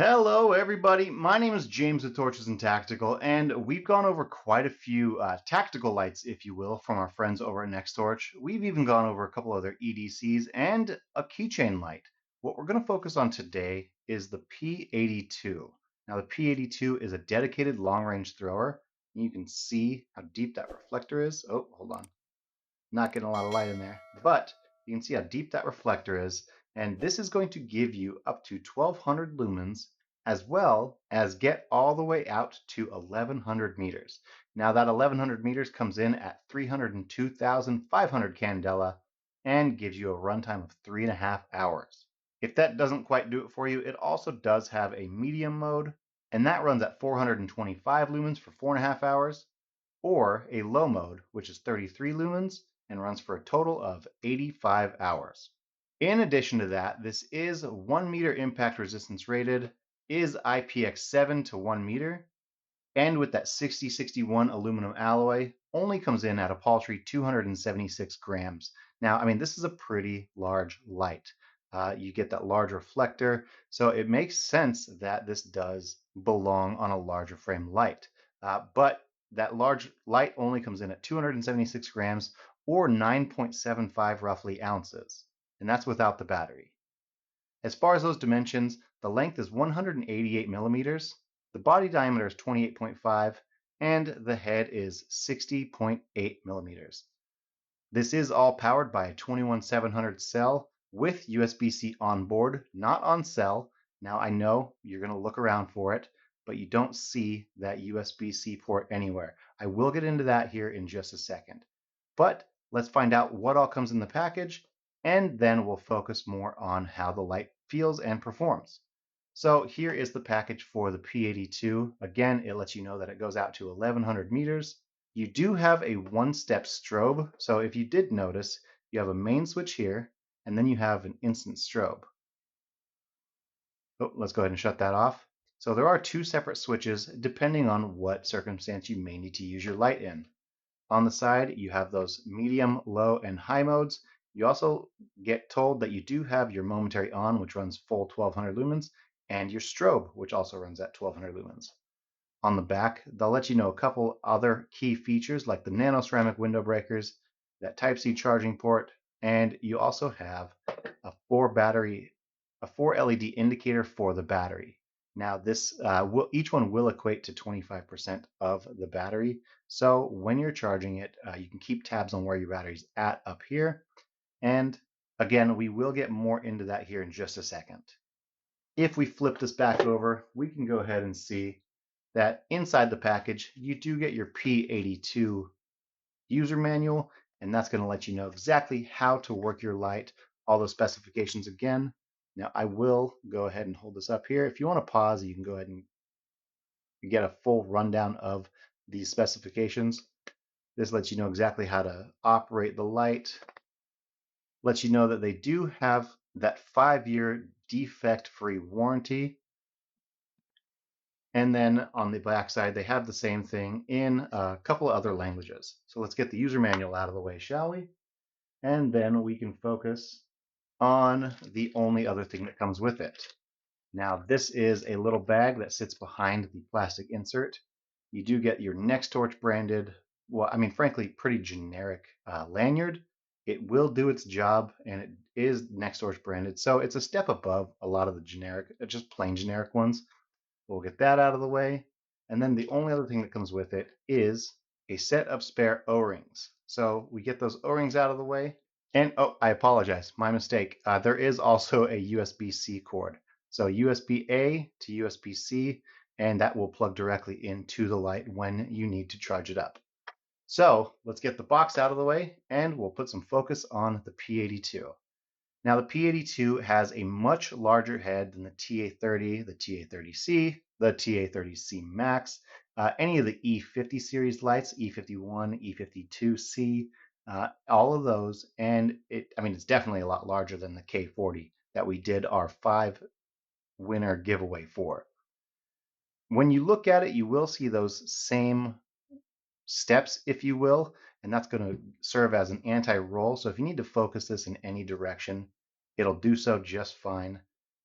Hello, everybody. My name is James with Torches and Tactical, and we've gone over quite a few tactical lights, if you will, from our friends over at NextOrch. We've even gone over a couple other EDCs and a keychain light. What we're going to focus on today is the P82. Now, the P82 is a dedicated long-range thrower. You can see how deep that reflector is. Oh, hold on. Not getting a lot of light in there, but you can see how deep that reflector is. And this is going to give you up to 1200 lumens as well as get all the way out to 1100 meters. Now that 1100 meters comes in at 302,500 candela and gives you a runtime of 3.5 hours. If that doesn't quite do it for you, it also does have a medium mode, and that runs at 425 lumens for 4.5 hours, or a low mode, which is 33 lumens and runs for a total of 85 hours. In addition to that, this is 1 meter impact resistance rated, is IPX7 to 1 meter, and with that 6061 aluminum alloy, only comes in at a paltry 276 grams. Now, I mean, this is a pretty large light. You get that large reflector, so it makes sense that this does belong on a larger frame light. But that large light only comes in at 276 grams or 9.75 roughly ounces, and that's without the battery. As far as those dimensions, the length is 188 millimeters, the body diameter is 28.5, and the head is 60.8 millimeters. This is all powered by a 21700 cell with USB-C on board, not on cell. Now I know you're going to look around for it, but you don't see that USB-C port anywhere. I will get into that here in just a second. But let's find out what all comes in the package, and then we'll focus more on how the light feels and performs. So here is the package for the P82. Again, it lets you know that it goes out to 1100 meters. You do have a one-step strobe. So if you did notice, you have a main switch here, and then you have an instant strobe. Oh, let's go ahead and shut that off. So there are two separate switches depending on what circumstance you may need to use your light in. On the side, you have those medium, low, and high modes. You also get told that you do have your momentary on, which runs full 1200 lumens, and your strobe, which also runs at 1200 lumens. On the back, they'll let you know a couple other key features like the nano ceramic window breakers, that Type-C charging port, and you also have a a 4 LED indicator for the battery. Now each one will equate to 25% of the battery. So when you're charging it, you can keep tabs on where your battery's at up here. And again, we will get more into that here in just a second. If we flip this back over, we can go ahead and see that inside the package, you do get your P82 user manual, and that's going to let you know exactly how to work your light, all those specifications again. Now, I will go ahead and hold this up here. If you want to pause, you can go ahead and get a full rundown of these specifications. This lets you know exactly how to operate the light, lets you know that they do have that 5-year defect-free warranty. And then on the back side, they have the same thing in a couple of other languages. So let's get the user manual out of the way, shall we? And then we can focus on the only other thing that comes with it. Now, this is a little bag that sits behind the plastic insert. You do get your NextTorch branded, well, I mean, frankly, pretty generic lanyard. It will do its job, and it is NextTorch branded. So it's a step above a lot of the generic, just plain generic ones. We'll get that out of the way. And then the only other thing that comes with it is a set of spare O-rings. So we get those O-rings out of the way. And oh, I apologize, my mistake. There is also a USB-C cord. So USB-A to USB-C, and that will plug directly into the light when you need to charge it up. So let's get the box out of the way, and we'll put some focus on the P82. Now, the P82 has a much larger head than the TA30, the TA30C, the TA30C Max, any of the E50 series lights, E51, E52C, all of those. And it's definitely a lot larger than the K40 that we did our 5 winner giveaway for. When you look at it, you will see those same steps, if you will, and that's going to serve as an anti-roll. So if you need to focus this in any direction, it'll do so just fine.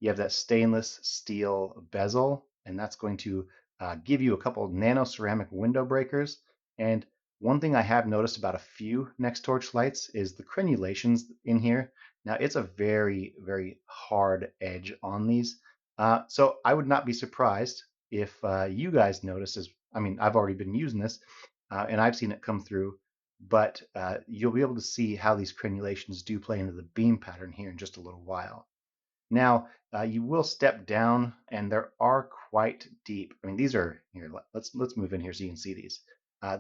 You have that stainless steel bezel, and that's going to give you a couple nano ceramic window breakers. And one thing I have noticed about a few NEXTORCH lights is the crenulations in here. Now it's a very, very hard edge on these. So I would not be surprised if you guys notice, as I mean, I've already been using this and I've seen it come through, but you'll be able to see how these crenulations do play into the beam pattern here in just a little while. Now, you will step down, and there are quite deep. I mean, these are here. Let's move in here so you can see these.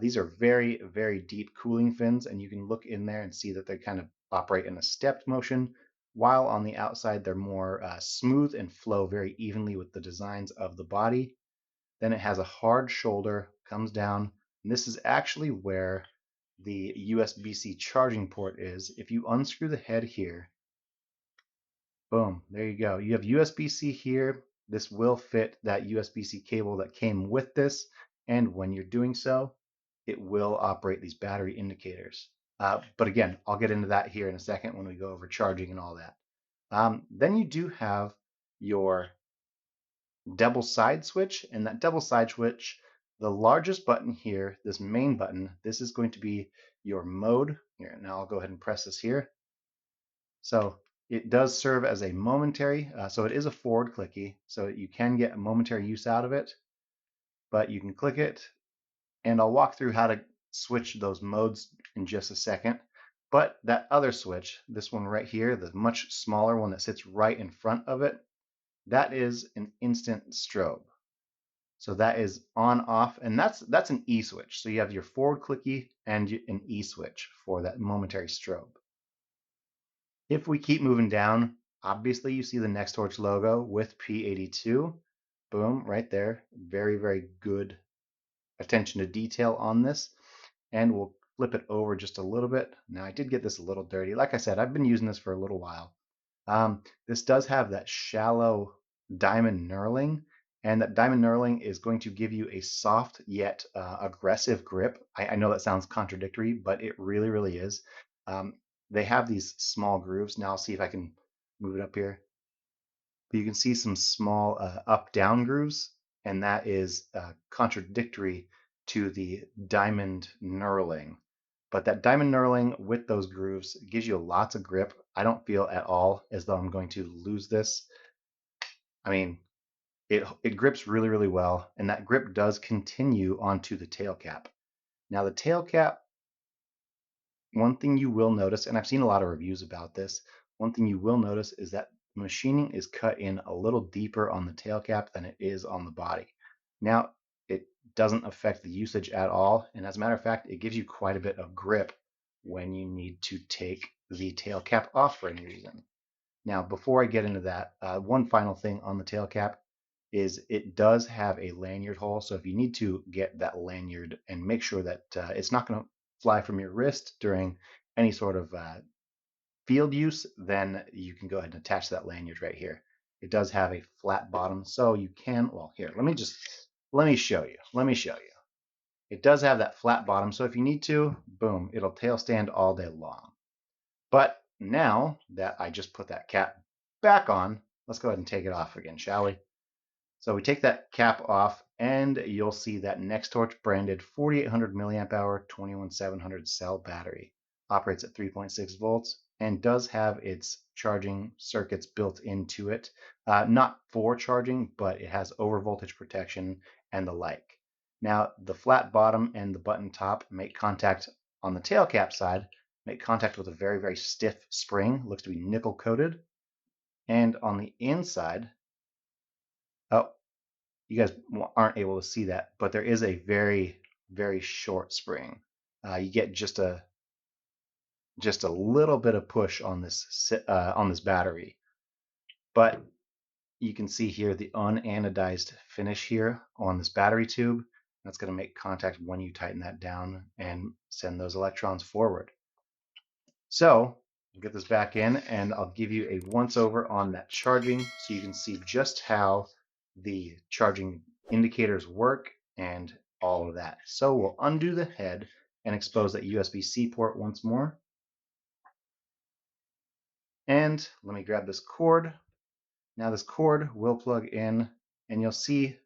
These are very, very deep cooling fins, and you can look in there and see that they kind of operate in a stepped motion, while on the outside they're more smooth and flow very evenly with the designs of the body. Then it has a hard shoulder, comes down, and this is actually where the USB-C charging port is. If you unscrew the head here, boom, there you go. You have USB-C here. This will fit that USB-C cable that came with this, and when you're doing so, it will operate these battery indicators. But again, I'll get into that here in a second when we go over charging and all that. Then you do have your double side switch, and that double side switch, the largest button here, this main button, this is going to be your mode. Here, now I'll go ahead and press this here. So it does serve as a momentary, so it is a forward clicky, so you can get a momentary use out of it, but you can click it, and I'll walk through how to switch those modes in just a second. But that other switch, this one right here, the much smaller one that sits right in front of it, that is an instant strobe. So that is on off, and that's an E switch. So you have your forward clicky and an E switch for that momentary strobe. If we keep moving down, obviously you see the NEXTORCH logo with P82. Boom, right there. Very, very good attention to detail on this. And we'll flip it over just a little bit. Now I did get this a little dirty. Like I said, I've been using this for a little while. This does have that shallow diamond knurling, and that diamond knurling is going to give you a soft yet aggressive grip. I know that sounds contradictory, but it really, really is. They have these small grooves. Now I'll see if I can move it up here. But you can see some small up-down grooves, and that is contradictory to the diamond knurling. But that diamond knurling with those grooves gives you lots of grip. I don't feel at all as though I'm going to lose this. I mean, it grips really, really well, and that grip does continue onto the tail cap. Now the tail cap, one thing you will notice, and I've seen a lot of reviews about this, one thing you will notice is that machining is cut in a little deeper on the tail cap than it is on the body. Now, it doesn't affect the usage at all, and as a matter of fact, it gives you quite a bit of grip when you need to take the tail cap off for any reason. Now, before I get into that, one final thing on the tail cap is it does have a lanyard hole. So if you need to get that lanyard and make sure that it's not going to fly from your wrist during any sort of field use, then you can go ahead and attach that lanyard right here. It does have a flat bottom, so you can, well, here, let me show you. Let me show you. It does have that flat bottom, so if you need to, boom, it'll tail stand all day long. But now that I just put that cap back on, let's go ahead and take it off again, shall we? So we take that cap off, and you'll see that NEXTORCH branded 4800 milliamp hour 21700 cell battery. Operates at 3.6 volts and does have its charging circuits built into it. Not for charging, but it has overvoltage protection and the like. Now, the flat bottom and the button top make contact on the tail cap side, make contact with a very, very stiff spring. Looks to be nickel coated. And on the inside, oh, you guys aren't able to see that, but there is a very, very short spring. You get just a little bit of push on this battery, but you can see here the unanodized finish here on this battery tube. That's going to make contact when you tighten that down and send those electrons forward. So I'll get this back in, and I'll give you a once over on that charging so you can see just how the charging indicators work and all of that. So we'll undo the head and expose that USB-C port once more. And let me grab this cord. Now this cord will plug in and you'll see,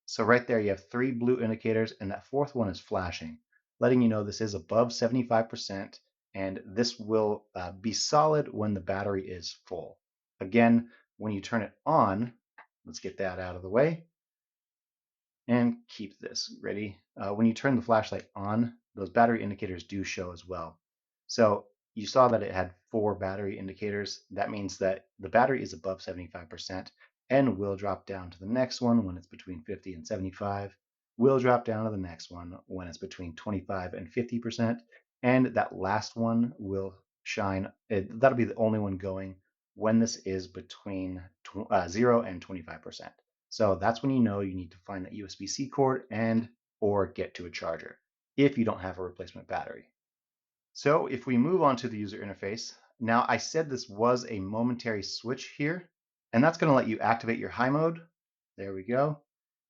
so right there you have 3 blue indicators and that fourth one is flashing, letting you know this is above 75% and this will be solid when the battery is full. Again, when you turn it on, let's get that out of the way and keep this ready. When you turn the flashlight on, those battery indicators do show as well. So you saw that it had 4 battery indicators. That means that the battery is above 75% and will drop down to the next one when it's between 50 and 75. Will drop down to the next one when it's between 25 and 50%. And that last one will shine. That'll be the only one going when this is between 0 and 25%. So that's when you know you need to find that USB-C cord and or get to a charger if you don't have a replacement battery. So if we move on to the user interface, now I said this was a momentary switch here, and that's going to let you activate your high mode. There we go.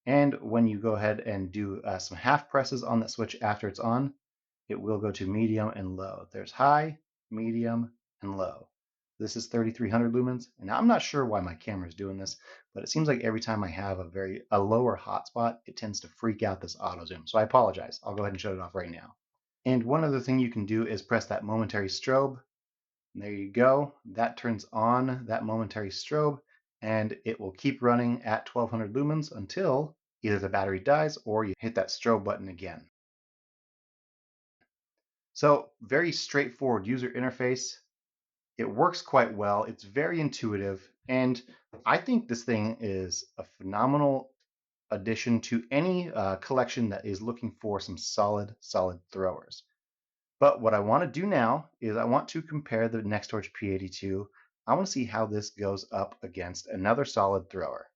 And when you go ahead and do some half presses on that switch after it's on, it will go to medium and low. There's high, medium, and low. This is 3300 lumens. And I'm not sure why my camera is doing this, but it seems like every time I have a lower hotspot, it tends to freak out this auto zoom. So I apologize. I'll go ahead and shut it off right now. And one other thing you can do is press that momentary strobe. And there you go. That turns on that momentary strobe and it will keep running at 1200 lumens until either the battery dies or you hit that strobe button again. So very straightforward user interface. It works quite well. It's very intuitive. And I think this thing is a phenomenal addition to any collection that is looking for some solid throwers. But what I want to do now is I want to compare the NEXTORCH P82. I want to see how this goes up against another solid thrower.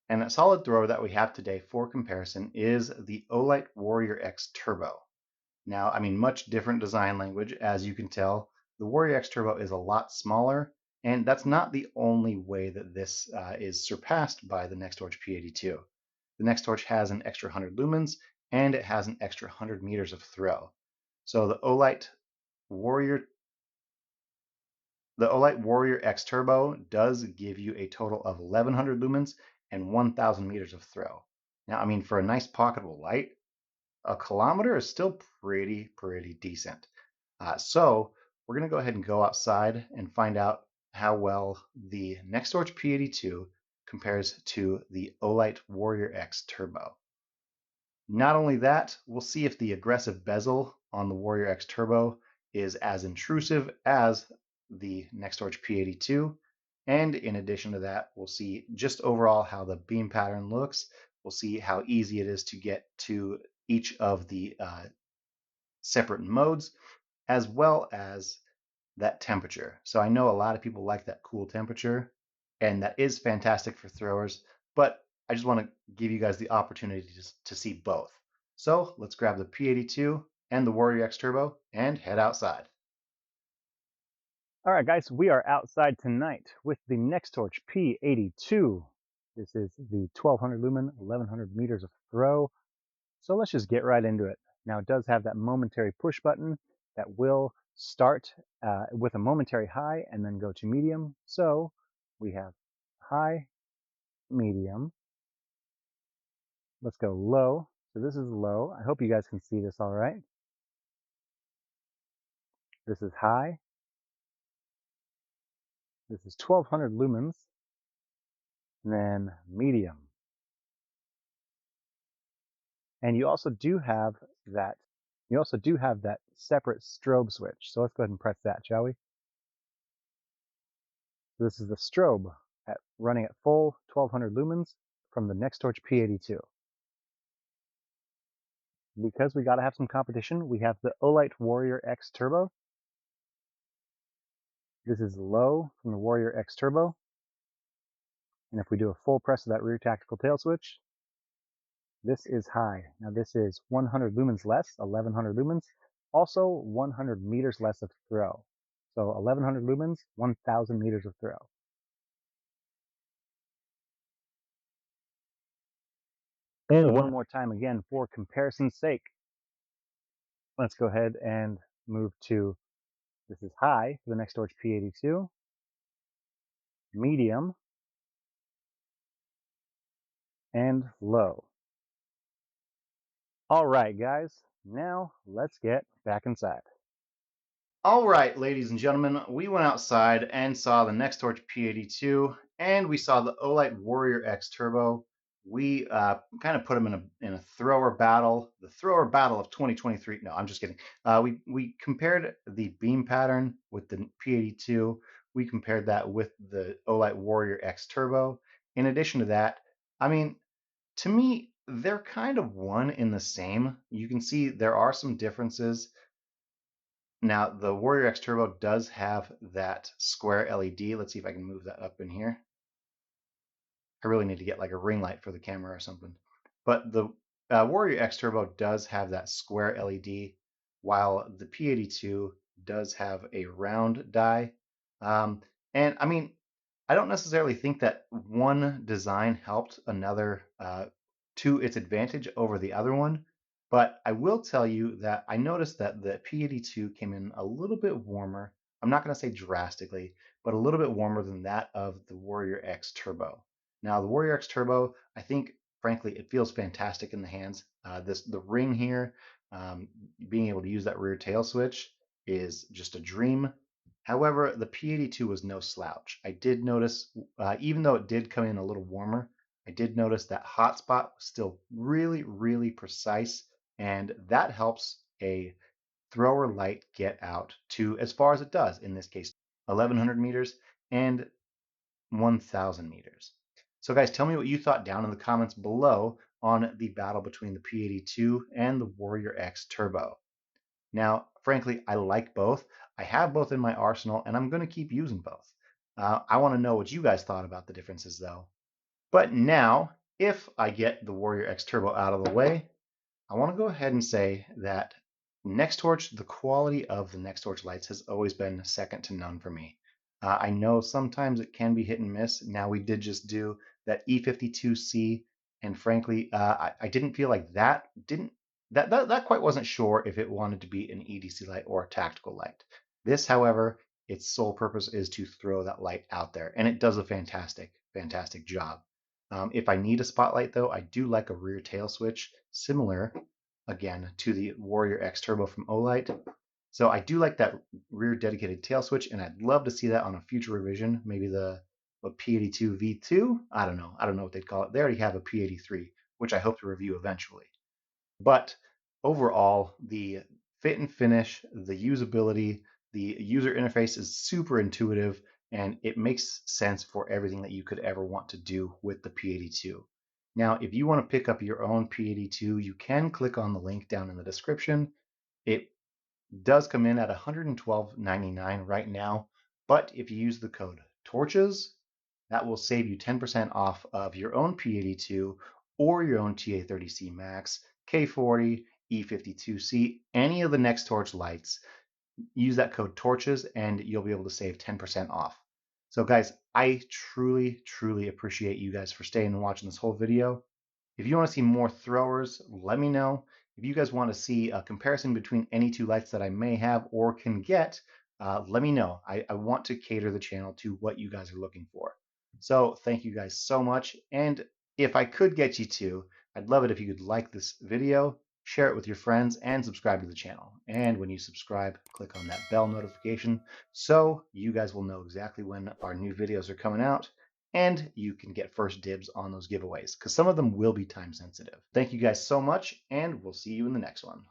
And that solid thrower that we have today for comparison is the Olight Warrior X Turbo. Now, I mean, much different design language, as you can tell. The Warrior X Turbo is a lot smaller, and that's not the only way that this is surpassed by the NEXTORCH P82. The NEXTORCH has an extra 100 lumens, and it has an extra 100 meters of throw. So Warrior the Olight Warrior X Turbo does give you a total of 1100 lumens and 1000 meters of throw. Now, I mean, for a nice pocketable light, a kilometer is still pretty decent. So we're going to go ahead and go outside and find out how well the NEXTORCH P82 compares to the Olight Warrior X Turbo. Not only that, we'll see if the aggressive bezel on the Warrior X Turbo is as intrusive as the NEXTORCH P82. And in addition to that, we'll see just overall how the beam pattern looks. We'll see how easy it is to get to each of the separate modes, as well as that temperature. So I know a lot of people like that cool temperature, and that is fantastic for throwers, but I just want to give you guys the opportunity to see both. So let's grab the P82 and the Warrior X Turbo and head outside. All right, guys, we are outside tonight with the NEXTORCH P82. This is the 1200 lumen, 1100 meters of throw. So let's just get right into it. Now it does have that momentary push button that will start with a momentary high and then go to medium. So we have high, medium. Let's go low. So this is low. I hope you guys can see this all right. This is high. This is 1200 lumens. And then medium. And you also do have that separate strobe switch. So let's go ahead and press that, shall we? This is the strobe running at full 1200 lumens from the NEXTORCH P82. Because we got to have some competition, we have the Olight Warrior X Turbo. This is low from the Warrior X Turbo. And if we do a full press of that rear tactical tail switch, this is high. Now this is 100 lumens less, 1100 lumens, also 100 meters less of throw. So 1100 lumens, 1000 meters of throw. And one more time again, for comparison's sake, let's go ahead and move to, this is high for the NEXTORCH P82, medium and low. All right, guys, now let's get back inside. All right, ladies and gentlemen, we went outside and saw the NEXTORCH P82, and we saw the Olight Warrior X Turbo. We kind of put them in a thrower battle, the thrower battle of 2023. No, I'm just kidding. We compared the beam pattern with the P82. We compared that with the Olight Warrior X Turbo. In addition to that, I mean, to me, they're kind of one in the same. You can see there are some differences. Now, the Warrior X Turbo does have that square LED. Let's see if I can move that up in here. I really need to get like a ring light for the camera or something. But the Warrior X Turbo does have that square LED, while the P82 does have a round die. And I mean, I don't necessarily think that one design helped another to its advantage over the other one, but I will tell you that I noticed that the P82 came in a little bit warmer. I'm not going to say drastically, but a little bit warmer than that of the Warrior X Turbo. Now, the Warrior X Turbo, I think, frankly, it feels fantastic in the hands. The ring here, being able to use that rear tail switch is just a dream. However, the P82 was no slouch. I did notice, even though it did come in a little warmer, I did notice that hotspot was still really, really precise, and that helps a thrower light get out to as far as it does, in this case, 1100 meters and 1000 meters. So guys, tell me what you thought down in the comments below on the battle between the P82 and the Warrior X Turbo. Now, frankly, I like both. I have both in my arsenal, and I'm going to keep using both. I want to know what you guys thought about the differences, though. But now, if I get the Warrior X Turbo out of the way, I want to go ahead and say that NextTorch, the quality of the NextTorch lights has always been second to none for me. I know sometimes it can be hit and miss. Now we did just do that E52C, and frankly, I didn't feel like that quite wasn't sure if it wanted to be an EDC light or a tactical light. This, however, its sole purpose is to throw that light out there, and it does a fantastic, fantastic job. If I need a spotlight, though, I do like a rear tail switch, similar, again, to the Warrior X Turbo from Olight. So I do like that rear dedicated tail switch, and I'd love to see that on a future revision, maybe the P82 V2. I don't know. I don't know what they'd call it. They already have a P83, which I hope to review eventually. But overall, the fit and finish, the usability, the user interface is super intuitive, and it makes sense for everything that you could ever want to do with the P82. Now, if you want to pick up your own P82, you can click on the link down in the description. It does come in at $112.99 right now, but if you use the code TORCHES, that will save you 10% off of your own P82 or your own TA30C Max, K40, E52C, any of the NextTorch lights. Use that code TORCHES and you'll be able to save 10% off. So guys, I truly, truly appreciate you guys for staying and watching this whole video. If you want to see more throwers, let me know. If you guys want to see a comparison between any two lights that I may have or can get, let me know. I want to cater the channel to what you guys are looking for. So thank you guys so much. And if I could get you to, I'd love it if you could like this video, share it with your friends, and subscribe to the channel. And when you subscribe, click on that bell notification so you guys will know exactly when our new videos are coming out, and you can get first dibs on those giveaways because some of them will be time sensitive. Thank you guys so much, and we'll see you in the next one.